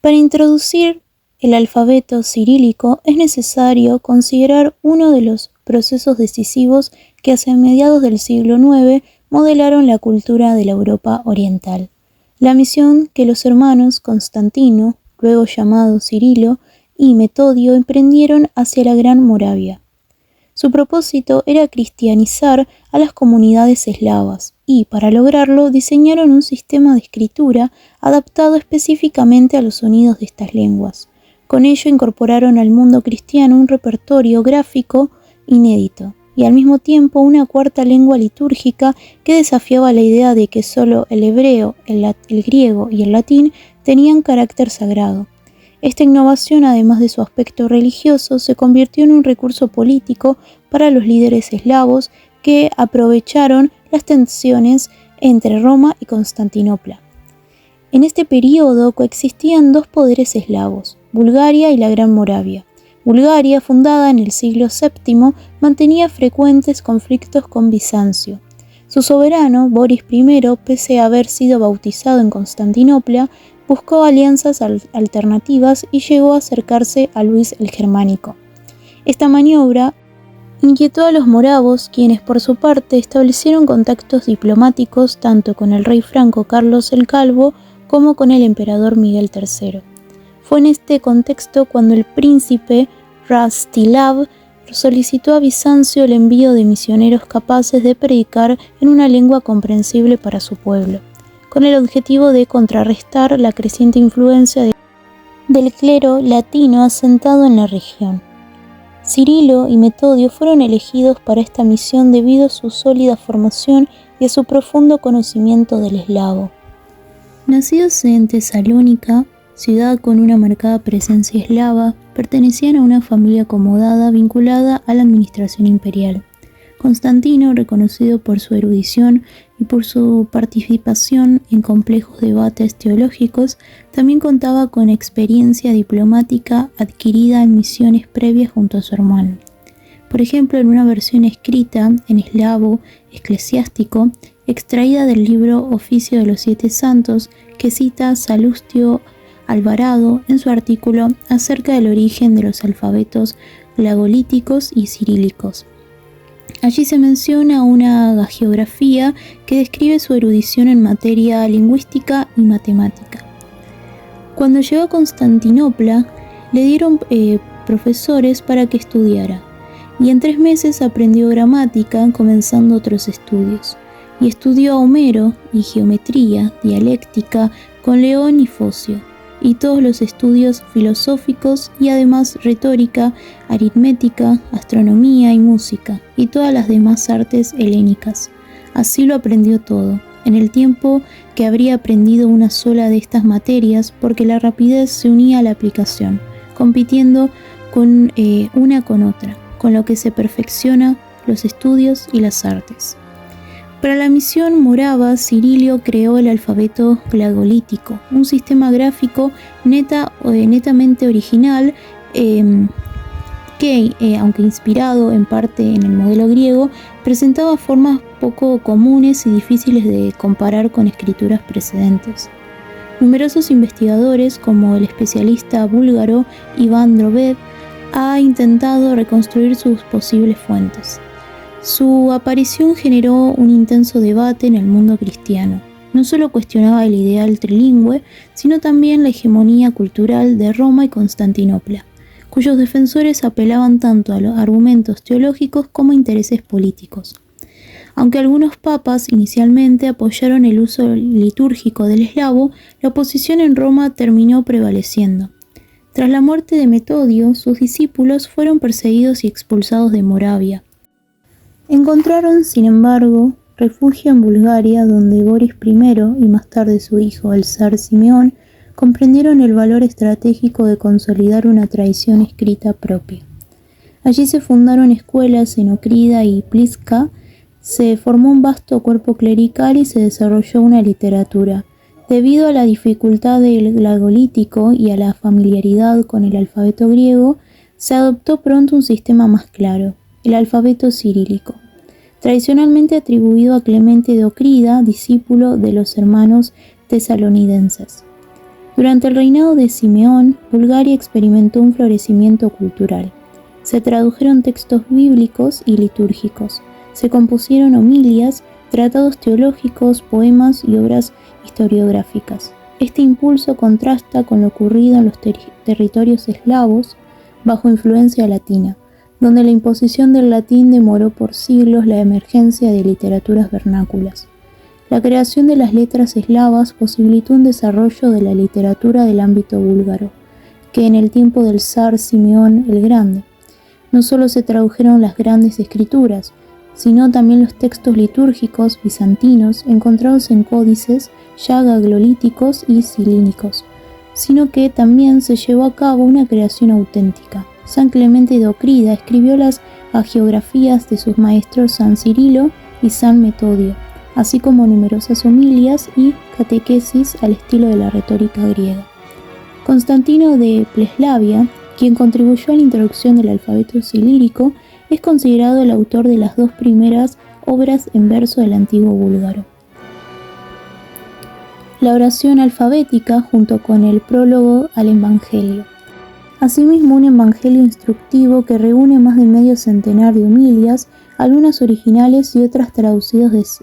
Para introducir el alfabeto cirílico es necesario considerar uno de los procesos decisivos que hacia mediados del siglo IX modelaron la cultura de la Europa oriental. La misión que los hermanos Constantino, luego llamado Cirilo, y Metodio emprendieron hacia la Gran Moravia. Su propósito era cristianizar a las comunidades eslavas y, para lograrlo, diseñaron un sistema de escritura adaptado específicamente a los sonidos de estas lenguas. Con ello incorporaron al mundo cristiano un repertorio gráfico inédito y al mismo tiempo una cuarta lengua litúrgica que desafiaba la idea de que solo el hebreo, el griego y el latín tenían carácter sagrado. Esta innovación, además de su aspecto religioso, se convirtió en un recurso político para los líderes eslavos que aprovecharon las tensiones entre Roma y Constantinopla. En este período coexistían dos poderes eslavos, Bulgaria y la Gran Moravia. Bulgaria, fundada en el siglo VII, mantenía frecuentes conflictos con Bizancio. Su soberano, Boris I, pese a haber sido bautizado en Constantinopla, buscó alianzas alternativas y llegó a acercarse a Luis el Germánico. Esta maniobra inquietó a los moravos, quienes por su parte establecieron contactos diplomáticos tanto con el rey franco Carlos el Calvo como con el emperador Miguel III. Fue en este contexto cuando el príncipe Rastislav solicitó a Bizancio el envío de misioneros capaces de predicar en una lengua comprensible para su pueblo, con el objetivo de contrarrestar la creciente influencia del clero latino asentado en la región. Cirilo y Metodio fueron elegidos para esta misión debido a su sólida formación y a su profundo conocimiento del eslavo. Nacidos en Tesalónica, ciudad con una marcada presencia eslava, pertenecían a una familia acomodada vinculada a la administración imperial. Constantino, reconocido por su erudición y por su participación en complejos debates teológicos, también contaba con experiencia diplomática adquirida en misiones previas junto a su hermano. Por ejemplo, en una versión escrita en eslavo eclesiástico, extraída del libro Oficio de los Siete Santos, que cita Salustio Alvarado en su artículo acerca del origen de los alfabetos glagolíticos y cirílicos. Allí se menciona una hagiografía que describe su erudición en materia lingüística y matemática. Cuando llegó a Constantinopla, le dieron profesores para que estudiara, y en 3 meses aprendió gramática, comenzando otros estudios, y estudió a Homero y geometría, dialéctica, con León y Focio, y todos los estudios filosóficos y además retórica, aritmética, astronomía y música, y todas las demás artes helénicas. Así lo aprendió todo, en el tiempo que habría aprendido una sola de estas materias, porque la rapidez se unía a la aplicación, compitiendo con una con otra, con lo que se perfecciona los estudios y las artes. Para la misión morava, Cirilio creó el alfabeto glagolítico, un sistema gráfico netamente original que, aunque inspirado en parte en el modelo griego, presentaba formas poco comunes y difíciles de comparar con escrituras precedentes. Numerosos investigadores, como el especialista búlgaro Iván Drobev, ha intentado reconstruir sus posibles fuentes. Su aparición generó un intenso debate en el mundo cristiano. No solo cuestionaba el ideal trilingüe, sino también la hegemonía cultural de Roma y Constantinopla, cuyos defensores apelaban tanto a los argumentos teológicos como a intereses políticos. Aunque algunos papas inicialmente apoyaron el uso litúrgico del eslavo, la oposición en Roma terminó prevaleciendo. Tras la muerte de Metodio, sus discípulos fueron perseguidos y expulsados de Moravia. Encontraron, sin embargo, refugio en Bulgaria, donde Boris I y más tarde su hijo, el zar Simeón, comprendieron el valor estratégico de consolidar una tradición escrita propia. Allí se fundaron escuelas en Okrida y Pliska, se formó un vasto cuerpo clerical y se desarrolló una literatura. Debido a la dificultad del glagolítico y a la familiaridad con el alfabeto griego, se adoptó pronto un sistema más claro, el alfabeto cirílico, tradicionalmente atribuido a Clemente de Ocrida, discípulo de los hermanos tesalonidenses. Durante el reinado de Simeón, Bulgaria experimentó un florecimiento cultural. Se tradujeron textos bíblicos y litúrgicos, se compusieron homilias, tratados teológicos, poemas y obras historiográficas. Este impulso contrasta con lo ocurrido en los territorios eslavos bajo influencia latina, donde la imposición del latín demoró por siglos la emergencia de literaturas vernáculas. La creación de las letras eslavas posibilitó un desarrollo de la literatura del ámbito búlgaro, que en el tiempo del zar Simeón el Grande, no solo se tradujeron las grandes escrituras, sino también los textos litúrgicos bizantinos encontrados en códices ya gaglolíticos y cilínicos, sino que también se llevó a cabo una creación auténtica. San Clemente de Ocrida escribió las hagiografías de sus maestros San Cirilo y San Metodio, así como numerosas homilias y catequesis al estilo de la retórica griega. Constantino de Pleslavia, quien contribuyó a la introducción del alfabeto cirílico, es considerado el autor de las dos primeras obras en verso del antiguo búlgaro. La oración alfabética junto con el prólogo al Evangelio. Asimismo, un evangelio instructivo que reúne más de medio centenar de homilias, algunas originales y otras traducidas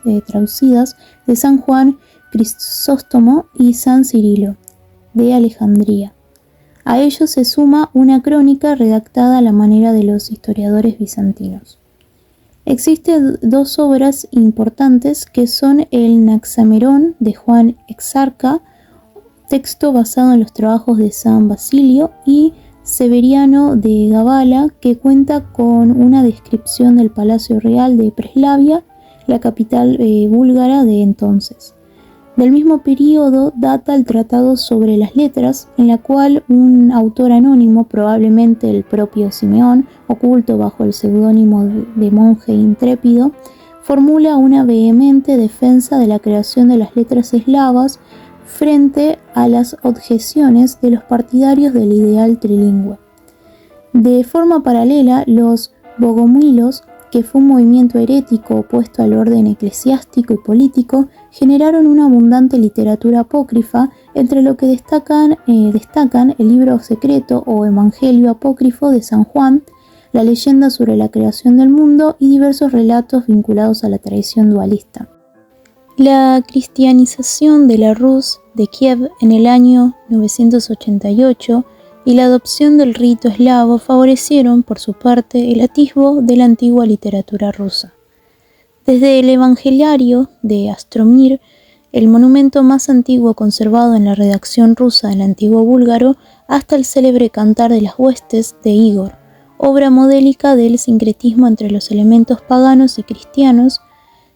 de San Juan Crisóstomo y San Cirilo, de Alejandría. A ello se suma una crónica redactada a la manera de los historiadores bizantinos. Existen dos obras importantes que son el Naxamerón de Juan Exarca, texto basado en los trabajos de San Basilio, y Severiano de Gabala, que cuenta con una descripción del Palacio Real de Preslavia, la capital búlgara de entonces. Del mismo periodo data el Tratado sobre las Letras, en la cual un autor anónimo, probablemente el propio Simeón, oculto bajo el seudónimo de monje intrépido, formula una vehemente defensa de la creación de las letras eslavas frente a las objeciones de los partidarios del ideal trilingüe. De forma paralela, los bogomilos, que fue un movimiento herético opuesto al orden eclesiástico y político, generaron una abundante literatura apócrifa, entre lo que destacan el libro secreto o evangelio apócrifo de San Juan, la leyenda sobre la creación del mundo y diversos relatos vinculados a la tradición dualista. La cristianización de la Rus de Kiev en el año 988 y la adopción del rito eslavo favorecieron, por su parte, el atisbo de la antigua literatura rusa. Desde el Evangeliario de Astromir, el monumento más antiguo conservado en la redacción rusa del antiguo búlgaro, hasta el célebre Cantar de las Huestes de Igor, obra modélica del sincretismo entre los elementos paganos y cristianos,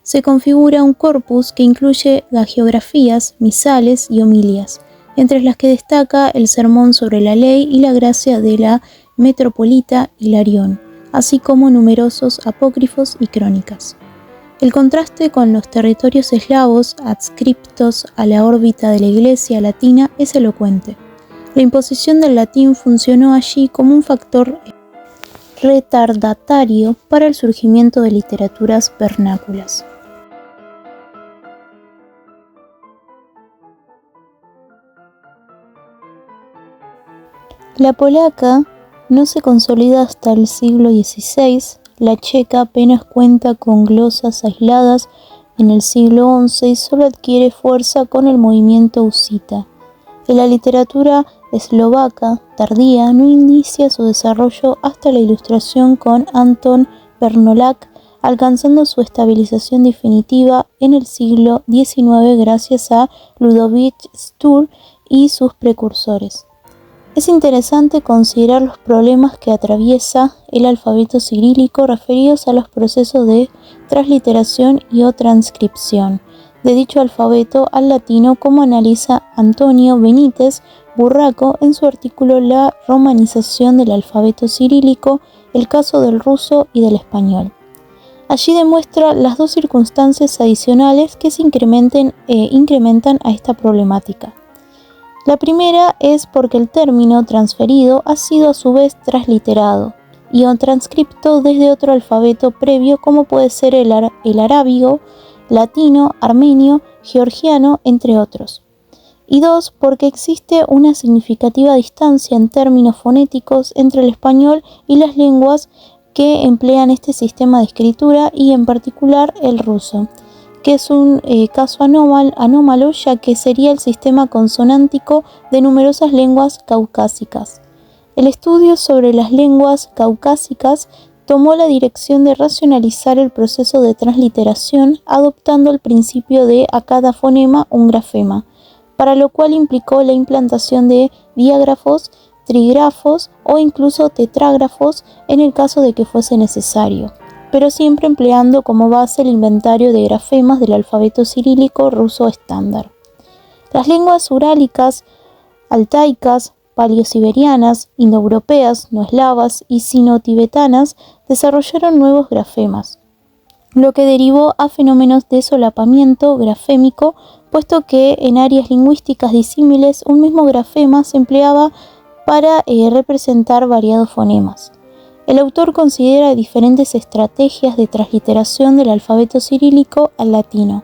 se configura un corpus que incluye hagiografías, misales y homilias, entre las que destaca el sermón sobre la ley y la gracia de la metropolita Hilarión, así como numerosos apócrifos y crónicas. El contraste con los territorios eslavos adscriptos a la órbita de la Iglesia latina es elocuente. La imposición del latín funcionó allí como un factor retardatario para el surgimiento de literaturas vernáculas. La polaca no se consolida hasta el siglo XVI, la checa apenas cuenta con glosas aisladas en el siglo XI y solo adquiere fuerza con el movimiento husita. En la literatura eslovaca tardía no inicia su desarrollo hasta la Ilustración con Anton Bernolak, alcanzando su estabilización definitiva en el siglo XIX gracias a Ludovic Stur y sus precursores. Es interesante considerar los problemas que atraviesa el alfabeto cirílico referidos a los procesos de transliteración y o transcripción de dicho alfabeto al latino, como analiza Antonio Benítez Burraco en su artículo La romanización del alfabeto cirílico, el caso del ruso y del español. Allí demuestra las dos circunstancias adicionales que se incrementan a esta problemática. La primera es porque el término transferido ha sido a su vez transliterado y o transcripto desde otro alfabeto previo, como puede ser el arábigo, latino, armenio, georgiano, entre otros. Y 2, porque existe una significativa distancia en términos fonéticos entre el español y las lenguas que emplean este sistema de escritura y en particular el ruso, que es un caso anómalo, ya que sería el sistema consonántico de numerosas lenguas caucásicas. El estudio sobre las lenguas caucásicas tomó la dirección de racionalizar el proceso de transliteración adoptando el principio de a cada fonema un grafema, para lo cual implicó la implantación de diágrafos, trígrafos o incluso tetrágrafos en el caso de que fuese necesario, pero siempre empleando como base el inventario de grafemas del alfabeto cirílico ruso estándar. Las lenguas urálicas, altaicas, paleosiberianas, indoeuropeas, no eslavas y sino-tibetanas desarrollaron nuevos grafemas, lo que derivó a fenómenos de solapamiento grafémico, puesto que en áreas lingüísticas disímiles un mismo grafema se empleaba para representar variados fonemas. El autor considera diferentes estrategias de transliteración del alfabeto cirílico al latino.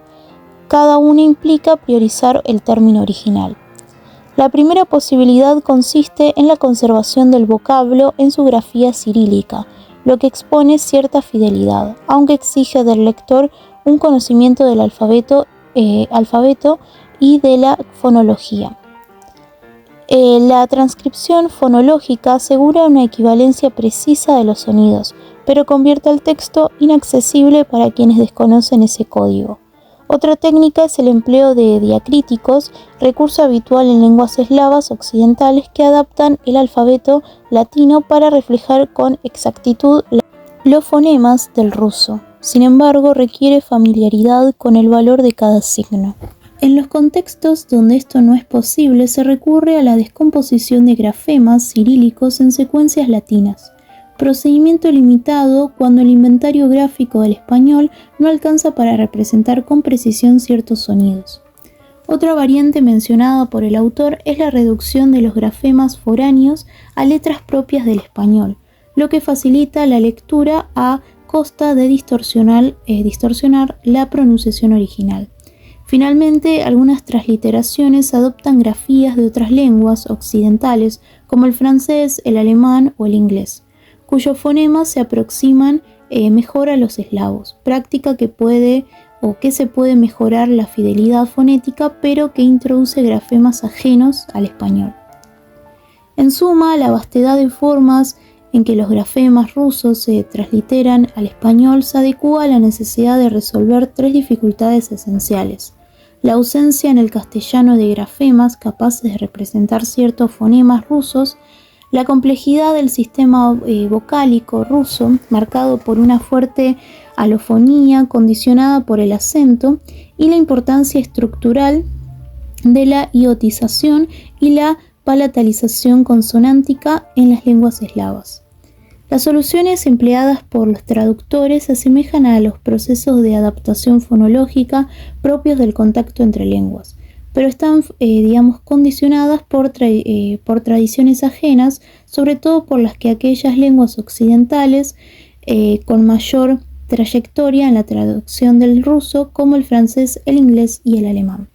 Cada una implica priorizar el término original. La primera posibilidad consiste en la conservación del vocablo en su grafía cirílica, lo que expone cierta fidelidad, aunque exige del lector un conocimiento del alfabeto y de la fonología. La transcripción fonológica asegura una equivalencia precisa de los sonidos, pero convierte al texto inaccesible para quienes desconocen ese código. Otra técnica es el empleo de diacríticos, recurso habitual en lenguas eslavas occidentales que adaptan el alfabeto latino para reflejar con exactitud los fonemas del ruso. Sin embargo, requiere familiaridad con el valor de cada signo. En los contextos donde esto no es posible, se recurre a la descomposición de grafemas cirílicos en secuencias latinas, procedimiento limitado cuando el inventario gráfico del español no alcanza para representar con precisión ciertos sonidos. Otra variante mencionada por el autor es la reducción de los grafemas foráneos a letras propias del español, lo que facilita la lectura a costa de distorsionar la pronunciación original. Finalmente, algunas transliteraciones adoptan grafías de otras lenguas occidentales, como el francés, el alemán o el inglés, cuyos fonemas se aproximan mejor a los eslavos, práctica que se puede mejorar la fidelidad fonética, pero que introduce grafemas ajenos al español. En suma, la vastedad de formas en que los grafemas rusos se transliteran al español se adecúa a la necesidad de resolver tres dificultades esenciales: la ausencia en el castellano de grafemas capaces de representar ciertos fonemas rusos, la complejidad del sistema vocálico ruso, marcado por una fuerte alofonía condicionada por el acento, y la importancia estructural de la iotización y la palatalización consonántica en las lenguas eslavas. Las soluciones empleadas por los traductores se asemejan a los procesos de adaptación fonológica propios del contacto entre lenguas, pero están, condicionadas por tradiciones ajenas, sobre todo por las que aquellas lenguas occidentales con mayor trayectoria en la traducción del ruso, como el francés, el inglés y el alemán.